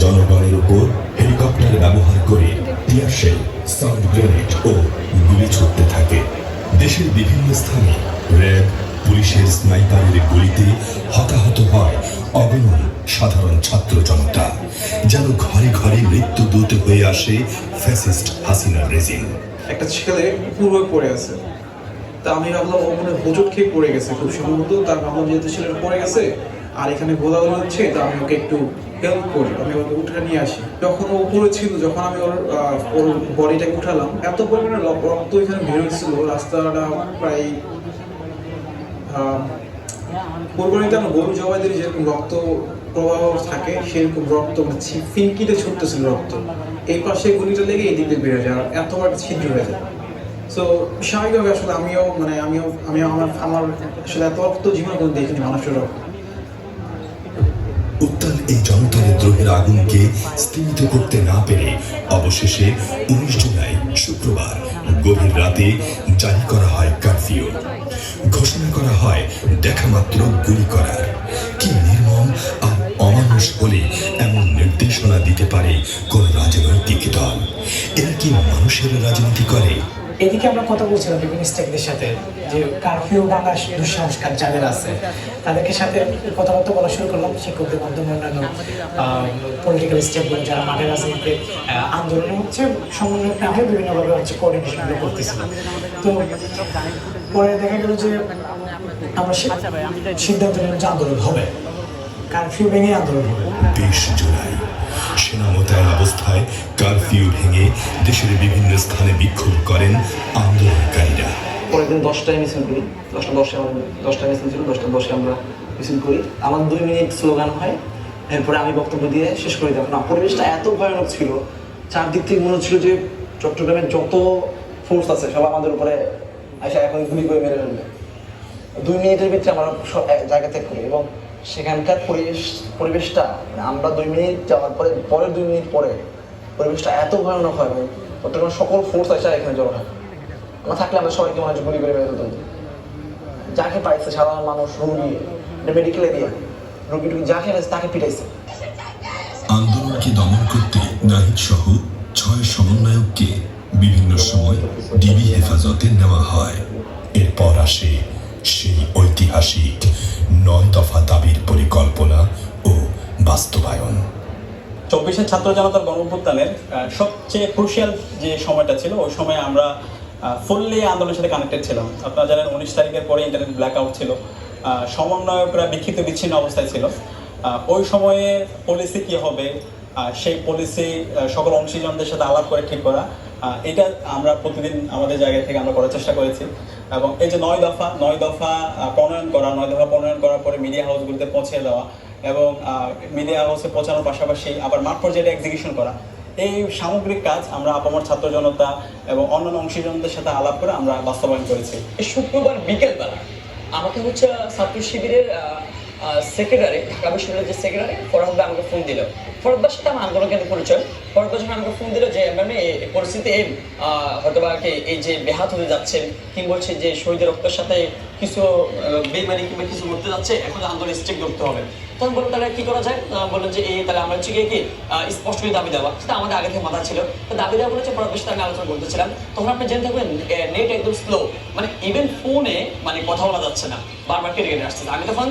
জনগণের উপর হেলিকপ্টার ব্যবহার করে টিয়ার শেল, সাউন্ড গ্রেনেড ও গুলি ছুটতে থাকে। দেশের বিভিন্ন স্থানে র্যাব, পুলিশের স্নাইপারের গুলিতে হতাহত হয় অগণন সাধারণ ছাত্র জনতা। যেন ঘরে ঘরে মৃত্যুদূত হয়ে আসে ফ্যাসিস্ট হাসিনার রেজিম। একটা ছেলে পূর্বে পড়ে আছে, তা আমি ভাবলাম ও মনে হোঁচট খেয়ে পড়ে গেছে খুব সম্ভবত। তার ভাবলাম যেহেতু ছেলেটা পড়ে গেছে আর এখানে গোলাগুলি হচ্ছে, তা আমি ওকে একটু হেল্প করি, আমি ওকে উঠে নিয়ে আসি। যখন ও উপরে ছিল, যখন আমি ওর বডিটাকে উঠালাম, এত পরিমাণে রক্ত এখানে বের হচ্ছিল, রাস্তাটা প্রায় কোরবানিতে আমরা গরু জবাই দিলে যেরকম রক্ত প্রবাহ থাকে সেরকম রক্ত ফিনকিতে ছুটতেছিল রক্ত। এই পাশে গুলিটা লেগে এই দিকে বেড়ে যায় আর এতবার ছিদ্র হয়ে যায়। সো স্বাভাবিকভাবে আসলে আমি আমার আসলে এত রক্ত জীবনে কোনো দেখিনি মানুষের রক্ত। উত্তাল এই জনতার দ্রোহের আগুনকে স্থিমিত করতে না পেরে অবশেষে 19 জুলাই শুক্রবার গভীর রাতে জারি করা হয় কারফিউ। ঘোষণা করা হয় দেখামাত্র গুলি করার। কি নির্মম আর অমানুষ হলে এমন নির্দেশনা দিতে পারে কোন রাজনৈতিক দল? এরা কি মানুষের রাজনীতি করে? এদিকে আমরা কথা বলছিলাম বিভিন্ন স্টেকদের সাথে যে কারফিউ ভাঙার দুঃসাহসকার যাদের আছে তাদেরকে সাথে কথাবার্তা বলা শুরু করলাম। শিক্ষকদের মাধ্যমে অন্যান্য পলিটিক্যাল স্টেটগুলো যারা মাঠে রাজনীতিতে আন্দোলন হচ্ছে সমন্বয় না হয়ে বিভিন্নভাবে হচ্ছে কোঅর্ডিনেশনগুলো করতেছিলাম। তো পরে দেখা গেল যে আমরা সিদ্ধান্ত নিলাম যে আন্দোলন হবে, কারফিউ ভেঙে আন্দোলন হবে। 20 জুলাই সেনা মোতায়েন অবস্থায় কারফিউ ভেঙে দেশের বিভিন্ন স্থানে বিক্ষোভ করেন আন্দোলনকারীরা। পরের দিন 10টায় মিছিল করি, 10টায় মিছিল ছিল, 10:10 আমরা মিছিল করি। আমার 2 মিনিট স্লোগান হয়, এরপরে আমি বক্তব্য দিয়ে শেষ করে দেবো না। পরিবেশটা এত ভয়ানক ছিল, চারদিক থেকে মনে হচ্ছিল যে চট্টগ্রামের যত ফোর্স আছে সব আমাদের উপরে এসে এখন গুলি করে মেরে ফেলবে। 2 মিনিটের ভিতরে আমরা সব জায়গা ত্যাগ করি এবং সেখানকার পরিবেশটা আমরা 2 মিনিট যাওয়ার পরের 2 মিনিট পরে পরিবেশটা এত ভয়ানক হয় ভাই। চট্টগ্রামের সকল ফোর্স আসে এখানে জড়ো হয়। আমরা থাকলে আমরা সবাইকে মনে হচ্ছে গুলি করে মেরে ফেলতাম। যাকে পাইছে সাধারণ মানুষ, রুগী, মেডিকেলে দিয়ে রুগী যাকে পাইছে তাকে পিটাইছে। আন্দোলনকে দমন করতে নাহিদ সহ 6 সমন্বয়ককে বিভিন্ন সময় ডিবি হেফাজতে নেওয়া হয়। এরপর আসে সেই ঐতিহাসিক 9 দফা দাবির পরিকল্পনা ও বাস্তবায়ন। 24-এর ছাত্র জনতার গণঅভ্যুত্থানের সবচেয়ে ক্রুশিয়াল যে সময়টা ছিল, ওই সময় আমরা ফুললি আন্দোলনের সাথে কানেক্টেড ছিলাম। আপনারা জানেন 19 তারিখের পরে ইন্টারনেট ব্ল্যাক আউট ছিল, সমন্বয়করা বিক্ষিপ্ত বিচ্ছিন্ন অবস্থায় ছিল। ওই সময়ে পলিসি কি হবে, সেই পলিসি সকল অংশীজনদের সাথে আলাপ করে ঠিক করা, এটা আমরা প্রতিদিন আমাদের জায়গা থেকে আমরা করার চেষ্টা করেছি। এবং এই যে 9 দফা প্রণয়ন করা, 9 দফা প্রণয়ন করার পরে মিডিয়া হাউসগুলিতে পৌঁছে দেওয়া এবং মিডিয়া হাউসে পৌঁছানোর পাশাপাশি আবার মাঠ পর্যায়ে এক্সিকিউশন করা, এই সামগ্রিক কাজ আমরা আপামর ছাত্র জনতা এবং অন্যান্য অংশীজনদের সাথে আলাপ করে আমরা বাস্তবায়ন করেছি। শুক্রবার বিকেলবেলা আমাকে হচ্ছে ছাত্র শিবিরের সেক্রেটারি, ঢাকা বিশ্ববিদ্যালয়ের যে সেক্রেটারি ফরহাদ ভাই আমাকে ফোন দিল। ফরহাদ ভাইয়ের সাথে আমার আন্দোলন কেন্দ্র পরিচয়। ফরহাদ ভাই যখন আমাকে ফোন দিল যে ম্যাম এই পরিস্থিতি হয়তো বা এই যে বেহাত হতে যাচ্ছেন কিংবা হচ্ছে যে শহীদের রক্তের সাথে কিছু বেমানি কিংবা কিছু করতে যাচ্ছে, এখন আন্দোলন স্টেক ধরতে হবে। তখন বললো তাহলে কি করা যায়, বললেন যে তাহলে আমরা হচ্ছে কি স্পষ্ট করে দাবি দেওয়া, সেটা আমাদের আগে থেকে মাথা ছিল। তো দাবি দেওয়া বলেছে ফরহাদ ভাইয়ের সাথে আমি আলোচনা করতেছিলাম। তখন আপনি জেনে থাকবেন নেট একদম স্লো, মানে ইভেন ফোনে মানে কথা বলা যাচ্ছে না, বারবার কেটে কেটে আসছে। আমি তখন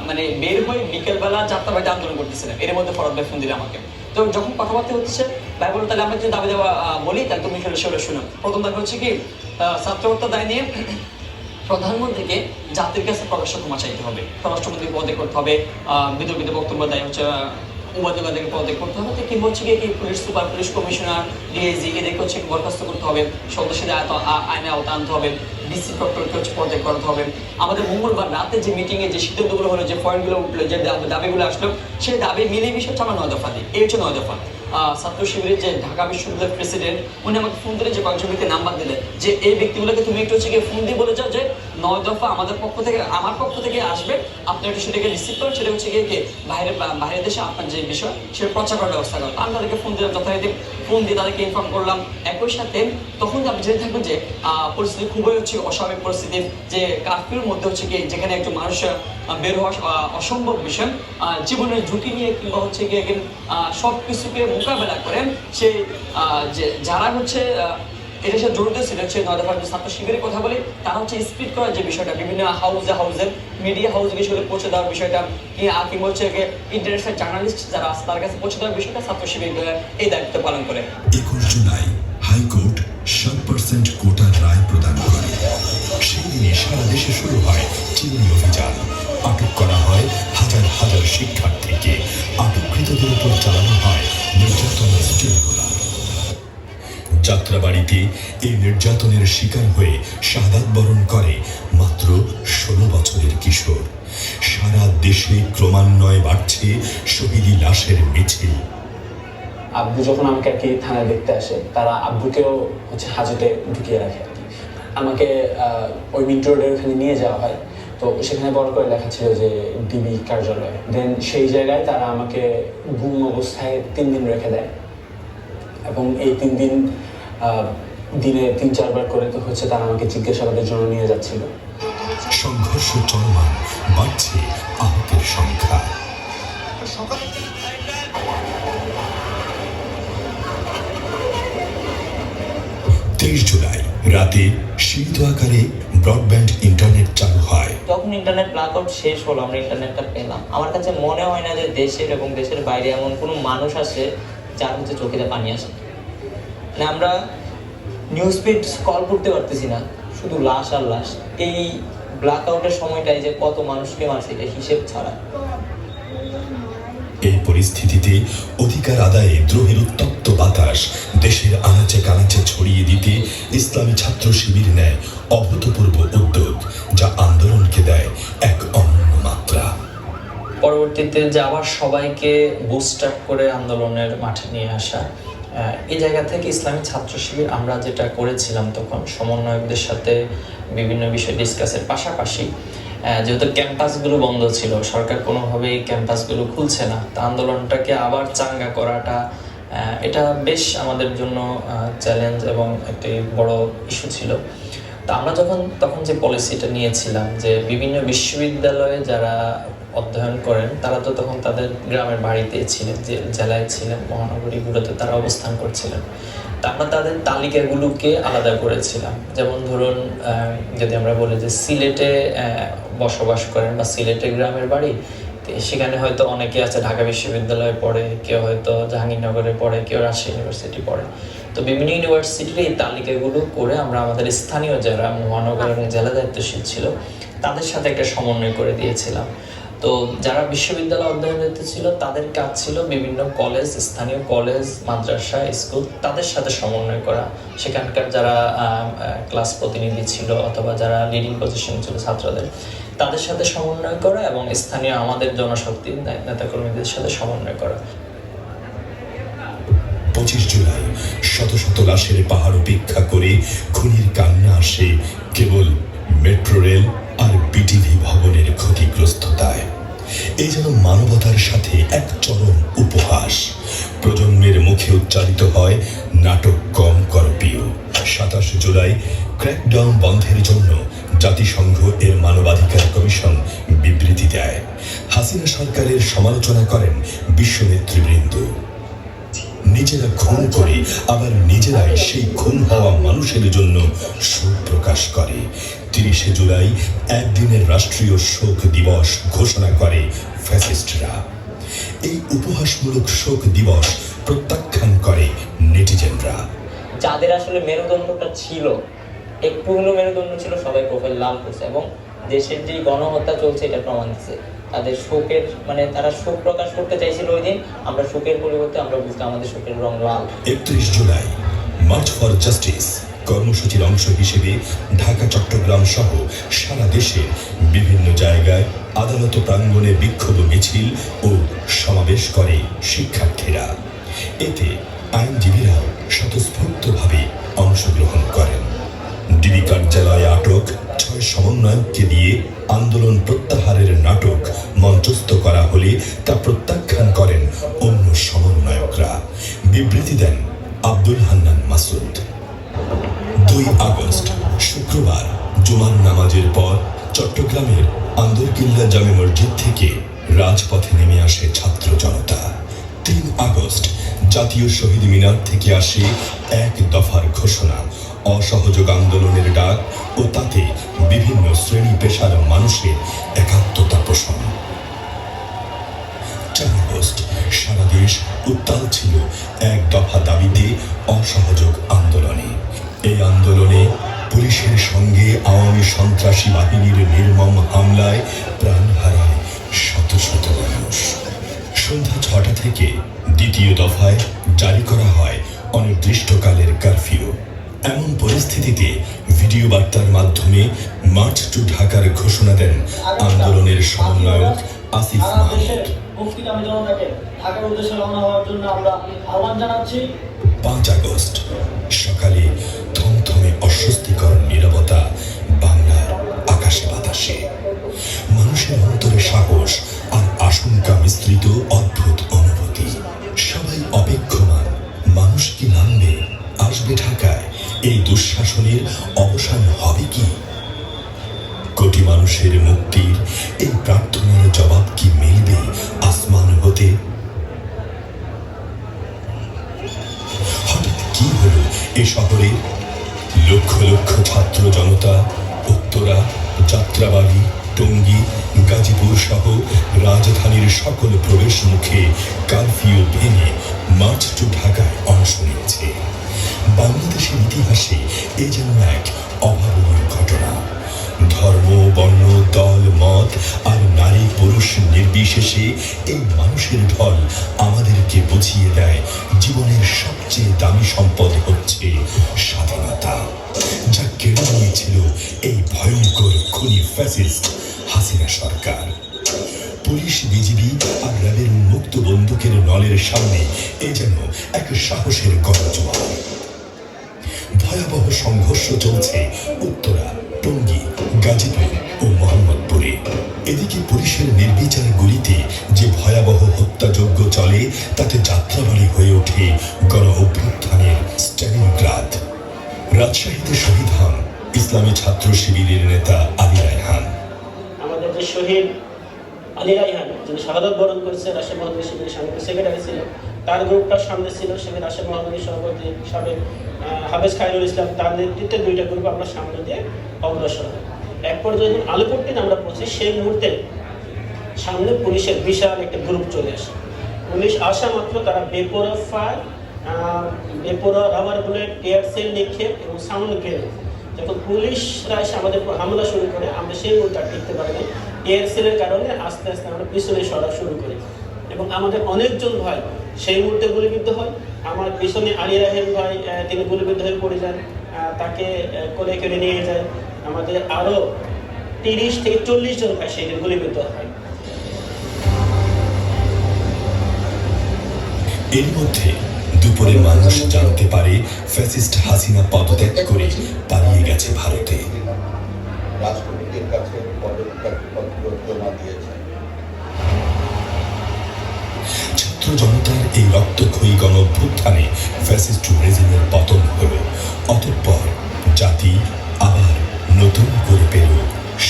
মানে বের হয়ে বিকেলবেলা 4টা বাজে আন্দোলন করতেছিলাম। এর মধ্যে ফরহাদ ভাই ফোন দিলে আমাকে। তো যখন কথাবার্তা হচ্ছে ভাই বললো তাহলে আমরা যদি দাবি দেওয়া বলি তাহলে তুমি সেটা শুনো। প্রথম দাবি হচ্ছে কি ছাত্র হত্যা দায় নিয়ে প্রধানমন্ত্রীকে জাতির কাছে প্রকাশ্য ক্ষমা চাইতে হবে, স্বরাষ্ট্রমন্ত্রী পদত্যাগ করতে হবে, বিতর্কিত বক্তব্য দেয় হচ্ছে উপাধ্যক্ষকে পদত্যাগ করতে হবে, কি হচ্ছে কি police super, police commissioner, DIG এদেরকে হচ্ছে বরখাস্ত করতে হবে, সদস্যদের আইনে আওতা আনতে হবে, ডিসি ডক্টরকে হচ্ছে পদত্যাগ করতে হবে। আমাদের মঙ্গলবার রাতে যে মিটিংয়ে যে সিদ্ধান্তগুলো হলো, যে পয়েন্টগুলো উঠলো, যে দাবিগুলো আসলো, সেই দাবি মিলিয়ে মিশে হচ্ছে আমার 9 দফা দিই। এই হচ্ছে 9 দফা। ছাত্র শিবিরের যে ঢাকা বিশ্ববিদ্যালয়ের প্রেসিডেন্ট, উনি আমাকে ফোন দিলে যে কয়েকজন ব্যক্তি নাম্বার দিলেন যে এই ব্যক্তিগুলোকে তুমি একটু হচ্ছে গিয়ে ফোন দিয়ে বলে যাও যে 9 দফা আমাদের পক্ষ থেকে, আমার পক্ষ থেকে আসবে, আপনি একটু সেটাকে রিসিভ করেন, সেটা হচ্ছে গিয়ে বাইরের দেশে আপনার যে বিষয় সেটা প্রচার করার ব্যবস্থা করেন। আমি তাদেরকে ফোন দিলাম, যথারীতি ফোন দিয়ে তাদেরকে ইনফর্ম করলাম। একই সাথে তখন আপনি জেনে থাকবেন যে পরিস্থিতি খুবই হচ্ছে অস্বাভাবিক পরিস্থিতি, যে কারফিউর মধ্যে হচ্ছে কি যেখানে একজন মানুষ বের হওয়া অসম্ভব বিষয়, জীবনের ঝুঁকি নিয়ে কিংবা হচ্ছে গিয়ে সব কিছুকে মোকাবেলা করেন সেই যে যারা হচ্ছে এটার সাথে জড়িত ছিল, হচ্ছে 9 দফার ছাত্র শিবিরের কথা বলি, তারা হচ্ছে স্পিড করার যে বিষয়টা, বিভিন্ন হাউজে মিডিয়া হাউসে সেগুলো পৌঁছে দেওয়ার বিষয়টা, কিংবা হচ্ছে ইন্টারন্যাশনাল জার্নালিস্ট যারা আছে তার কাছে পৌঁছে দেওয়ার বিষয়টা ছাত্র শিবির এই দায়িত্ব পালন করে। 21 জুলাই হাইকোর্ট 7% কোটার রায় প্রদান করে। সেই দিনে সারা দেশে শুরু হয় চিরুনি অভিযান। আটক করা হয় হাজার হাজার শিক্ষার্থীকে। আটককৃতদের উপর চালানো হয় নির্যাতনের শৃঙ্খলা। যাত্রাবাড়িতে এই নির্যাতনের শিকার হয়ে শাহাদাত বরণ করে মাত্র 16 বছরের কিশোর। সারা দেশে ক্রমান্বয়ে বাড়ছে শহীদি লাশের মিছিল। আব্বু যখন আমাকে আর কি থানায় দেখতে আসে, তারা আব্বুকেও হচ্ছে হাজতে ঢুকিয়ে রাখে আর কি। আমাকে ওই মিন্ট রোডের ওখানে নিয়ে যাওয়া হয়, তো সেখানে বড় করে লেখা ছিল যে ডিবি কার্যালয়। দেন সেই জায়গায় তারা আমাকে গুম অবস্থায় 3 দিন রেখে দেয়, এবং এই 3 দিন দিনে 3-4 বার করে তো হচ্ছে তারা আমাকে জিজ্ঞাসাবাদের জন্য নিয়ে যাচ্ছিল। সংঘর্ষ চলমান, বাড়ছে আহতের সংখ্যা। 23 জুলাই রাতে সীমিত আকারে ব্রডব্যান্ড ইন্টারনেট চালু হয়। যখন ইন্টারনেট ব্ল্যাকআউট শেষ হলো, আমরা ইন্টারনেটটা পেলাম। আমার কাছে মনে হয় না যে দেশের এবং দেশের বাইরে এমন কোনো মানুষ আছে যার হচ্ছে চোখেতে পানি আসে। মানে আমরা নিউজ ফিড কল করতে পারতেছি না, শুধু লাশ আর লাশ। এই ব্ল্যাকআউটের সময়টাই যে কত মানুষকে মারছে এটা হিসেব ছাড়া। এই পরিস্থিতিতে অধিকার আদায়ে দ্রোহের উত্তপ্ত বাতাস দেশের আনাচে কানাচে ছড়িয়ে দিতে ইসলামী ছাত্র শিবির নেয় অভূতপূর্ব উদ্যোগ, যা আন্দোলনকে দেয় এক অনন্য মাত্রা। পরবর্তীতে যে আবার সবাইকে বুস্ট আপ করে আন্দোলনের মাঠে নিয়ে আসা, এই জায়গা থেকে ইসলামী ছাত্র শিবির আমরা যেটা করেছিলাম তখন সমন্বয়কদের সাথে বিভিন্ন বিষয় ডিসকাসের পাশাপাশি, যেহেতু ক্যাম্পাসগুলো বন্ধ ছিল, সরকার কোনোভাবেই ক্যাম্পাসগুলো খুলছে না, তা আন্দোলনটাকে আবার চাঙ্গা করাটা এটা বেশ আমাদের জন্য চ্যালেঞ্জ এবং একটি বড় ইস্যু ছিল। তা আমরা তখন যে পলিসিটা নিয়েছিলাম যে বিভিন্ন বিশ্ববিদ্যালয়ে যারা অধ্যয়ন করেন তারা তো তখন তাদের গ্রামের বাড়িতে ছিলেন, যে জেলায় ছিলেন, মহানগরীগুলোতে তারা অবস্থান করছিলেন। তা আমরা তাদের তালিকাগুলোকে আলাদা করেছিলাম। যেমন ধরুন যদি আমরা বলি যে সিলেটে বসবাস করেন বা সিলেটে গ্রামের বাড়ি, সেখানে হয়তো অনেকে আছে ঢাকা বিশ্ববিদ্যালয়ে পড়ে, কেউ হয়তো জাহাঙ্গীরনগরে পড়ে, কেউ রাজশাহী ইউনিভার্সিটি পড়ে। তো বিভিন্ন ইউনিভার্সিটির এই তালিকাগুলো করে আমরা আমাদের স্থানীয় যারা মহানগর এবং জেলা দায়িত্বশীল ছিল তাদের সাথে একটা সমন্বয় করে দিয়েছিলাম। তো যারা বিশ্ববিদ্যালয় অধ্যয়নরত ছিল তাদের কাজ ছিল বিভিন্ন কলেজ, স্থানীয় কলেজ, মাদ্রাসা, স্কুল, তাদের সাথে সমন্বয় করা। সেখানকার যারা ক্লাস প্রতিনিধি ছিল অথবা যারা লিডিং পজিশনে ছিল ছাত্রদের, তাদের সাথে সমন্বয় করা এবং স্থানীয় আমাদের জনশক্তি নেতাকর্মীদের সাথে সমন্বয় করা। 25 জুলাই শত শত লাশের পাহাড় উপেক্ষা করে খুনির কান্না আসে কেবল মেট্রো রেল আর বিটিভি ভবনের ক্ষতিগ্রস্ততায়। এই যেন মানবতার সাথে এক চরম উপহাস। প্রজন্মের মুখে উচ্চারিত হয় নাটক কম করপিও। 27 জুলাই ক্র্যাকডাউন বন্ধের জন্য জাতিসংঘ এর মানবাধিকার কমিশন বিবৃতি দেয়। হাসিনা সরকারের সমালোচনা করেন বিশ্ব নেতৃবৃন্দ। নিজেরা খুন করে আবার নিজেরাই সেই খুন হওয়া মানুষের জন্য শোক প্রকাশ করে। 30 জুলাই একদিনের রাষ্ট্রীয় শোক দিবস ঘোষণা করে ফ্যাসিস্টরা। এই উপহাসমূলক শোক দিবস প্রত্যাখ্যান করে নেটিজেনরা। যাদের আসলে মেরুদণ্ডটা ছিল, একটু হলেও মেরুদণ্ড ছিল, সবাই প্রোফাইল লাল করছে এবং দেশের যে গণহত্যা চলছে এটা প্রমাণ দিচ্ছে। তাদের শোকের মানে তারা শোক প্রকাশ করতে চাইছিল ওই দিন, আমরা শোকের পরিবর্তে আমরা বুঝতে আমাদের শোকের রং লাল। 31 জুলাই মার্চ ফর জাস্টিস কর্মসূচির অংশ হিসেবে ঢাকা, চট্টগ্রাম সহ সারা দেশে বিভিন্ন জায়গায় আদালত প্রাঙ্গণে বিক্ষোভ মিছিল ও সমাবেশ করে শিক্ষার্থীরা। এতে আইনজীবীরাও স্বতঃস্ফূর্তভাবে অংশগ্রহণ করেন। ডিবি কার্যালয়ে আটক 6 ছয় সমন্বয়ককে দিয়ে আন্দোলন প্রত্যাহারের নাটক মঞ্চস্থ করা হলে তা প্রত্যাখ্যান করেন অন্য সমন্বয়করা। বিবৃতি দেন আব্দুল হান্নান মাসুদ। 2 আগস্ট শুক্রবার জুমার নামাজের পর চট্টগ্রামের আন্দরকিল্লা জামে মসজিদ থেকে রাজপথে নেমে আসে ছাত্র জনতা। 3 আগস্ট জাতীয় শহীদ মিনার থেকে আসে এক দফার ঘোষণা, অসহযোগ আন্দোলনের ডাক ও তাতে বিভিন্ন শ্রেণী পেশার মানুষের একাত্মতা পোষণ। 4 আগস্ট সারা দেশ উত্তাল ছিল এক দফা দাবিতে অসহযোগ আন্দোলনে। এই আন্দোলনে পুলিশের সঙ্গে আওয়ামী সন্ত্রাসী বাহিনীর নির্মম হামলায় প্রাণ হারায় শত শত মানুষ। সন্ধ্যা 6টা থেকে দ্বিতীয় দফায় জারি করা হয় অনির্দিষ্টকালের কারফিউ। এমন পরিস্থিতিতে ভিডিও বার্তার মাধ্যমে মার্চ টু ঢাকার ঘোষণা দেন আন্দোলনের সমন্বয়ক আসিফ মাহমুদ। 5 আগস্ট সকালে থমথমে অস্বস্তিকর নীরবতা বাংলার আকাশে বাতাসে। মানুষের অন্তরে সাহস আর আশঙ্কা মিশ্রিত অদ্ভুত অনুভূতি। সবাই অপেক্ষমান, মানুষ কি নামবে, আসবে ঢাকায়? এই দুঃশাসনের অবসান হবে কি? কোটি মানুষের মুক্তির এই প্রার্থনার জবাব কি মিলবে আসমান হতে? হঠাৎ কি হলো এ শহরে? লক্ষ লক্ষ ছাত্র জনতা উত্তরা, যাত্রাবাড়ি, টঙ্গী, গাজীপুর সহ রাজধানীর সকল প্রবেশ মুখে কারফিউ ভেঙে মার্চ টু ঢাকায় অংশ নিচ্ছে। বাংলাদেশের ইতিহাসে এ যেন এক অভাবনীয় ঘটনা। ধর্ম, বর্ণ, দল, মত আর নারী পুরুষ নির্বিশেষে এই মানুষের ঢল আমাদেরকে বুঝিয়ে দেয় জীবনের সবচেয়ে দামি সম্পদ হচ্ছে স্বাধীনতা, যা কেড়ে নিয়েছিল এই ভয়ঙ্কর খুনি ফ্যাসিস্ট হাসিনা সরকার। পুলিশ, বিজিবি আর র্যাবের মুক্ত বন্দুকের নলের সামনে এ যেন এক সাহসের গণজোয়ার। ভয়াবহ সংঘর্ষ চলছে উত্তরা, টঙ্গী, গাজীপুর ও মোহাম্মদপুরে। এদিকে পুলিশের নির্বিচার গুলিতে যে ভয়াবহ হত্যাযজ্ঞ চলে তাতে যাত্রাবাড়ি হয়ে ওঠে গণ অভ্যুত্থানের স্ট্যালিনগ্রাদ। রাজশাহীতে শহীদ হন ইসলামী ছাত্র শিবিরের নেতা আলী রায়হান। আমাদের যে শহীদ আলী রায়হান, যিনি শাহাদাত বরণ করেছে, রাজশাহী মহানগরী শিবিরের সাবেক সেক্রেটারি ছিল, তার গ্রুপটার সামনে ছিল সেখানে রাজশাহী মহানগরী সভাপতি সাবেক হাফেজ খায়রুল ইসলাম, তার নেতৃত্বে 2টা গ্রুপ আমরা সামনে দিয়ে অগ্রসর হয়। এক পর্যায়ে যখন আলিপুরদিন আমরা পৌঁছি, সেই মুহূর্তে সামনে পুলিশের বিশাল একটা গ্রুপ চলে আসে। পুলিশ আসা মাত্র তারা বেপরোয়া ফায়ার, বেপরোয়া রাবার বুলেট, টিয়ার সেল নিক্ষেপ এবং সাউন্ড গ্রেনেড। যখন পুলিশরা এসে আমাদের উপর হামলা শুরু করে, আমরা সেই মুহূর্তে আর টিকতে পারি না। টিয়ার সেলের কারণে আস্তে আস্তে আমরা পিছনে সরা শুরু করি এবং আমাদের অনেকজন ভাই সেই মুহূর্তে গুলিবিদ্ধ হয়। আমার পিছনে আলী রাহেম ভাই, তিনি গুলিবিদ্ধ হয়ে পড়ে যান, তাকে কোলে করে নিয়ে যায়। আমাদের আরো 30 থেকে 40 জন ভাই সেই দিন গুলিবিদ্ধ হয়। এর মধ্যে দুপুরে মানুষ জানতে পারে ফ্যাসিস্ট হাসিনা পদত্যাগ করে পালিয়ে গেছে ভারতে। রাষ্ট্রপতির কাছে পদত্যাগপত্র জমা দিয়েছে। ছাত্র জনতার এই রক্তক্ষয়ী গণ অভ্যুত্থানে ফ্যাসিস্ট রেজিমের পতন হল। অতঃপর জাতি আবার নতুন করে পেল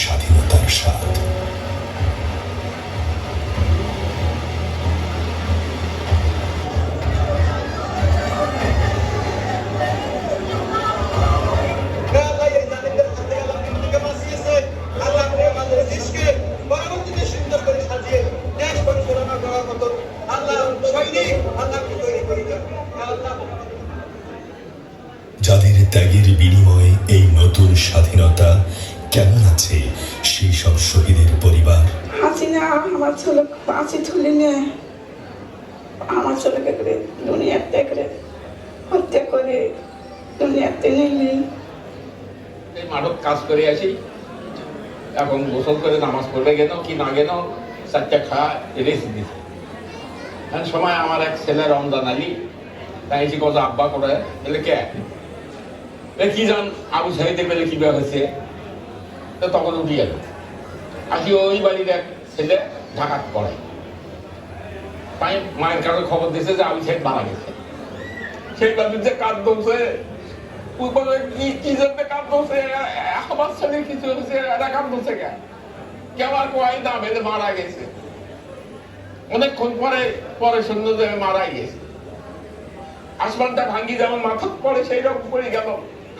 স্বাধীনতার স্বাদ। যাদের ত্যাগের বিনিময়ে এই নতুন স্বাধীনতা, কেমন আছে সেই সব শহীদের পরিবার? হাসিনা আমার ছেলে বাঁচি তুলে নিয়ে আমার ছেলেকে করে দুনিয়ার থেকে হত্যা করে দুনিয়াতে নিলি। এই মাঠত কাজ করে আসি, এখন গোসল করে নামাজ পড়বে গেল কি না গেল, 4টা খা রেস্ট দিছে। সময় আমার এক ছেলে রমজান আলী, তাই কত আব্বা করে বলে কে কি জান আবু সাহিদে পেলে কিভাবে হয়েছে, তো তখন উঠি গেল আসি ওই বাড়ির এক ছেলে ঢাকাত পড়ে মায়ের কাছে খবর দিয়েছে যে আমি ছেলে মারা গেছে সেই বাড়ির যে কাঁদ দৌছে কি জন্য কাঁদ দৌছে আমার ছেলে কিছু হয়েছে এরা কাঁদ দৌছে কেমন কয় না বেঁধে মারা গেছে অনেকক্ষণ পরে পরে শুনল যে মারাই গেছে আসমানটা ভাঙ্গি যেমন মাথা পড়ে সেই রকম করে গেল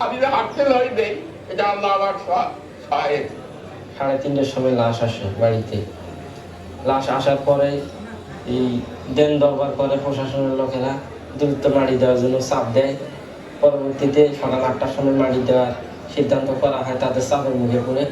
আমি যে হাঁটতে লয় দেই এটা আল্লাহ আমার সহায় 3:30টার সময় লাশ আসে বাড়িতে। লাশ আসার পরে এই দেন দরবার করে প্রশাসনের লোকেরা দ্রুত মাটি দেওয়ার জন্য চাপ দেয়। পরবর্তীতে সকাল 8টার সময় মাটি দেওয়ার সিদ্ধান্ত করা হয় তাদের চাপের মুখে পড়ে।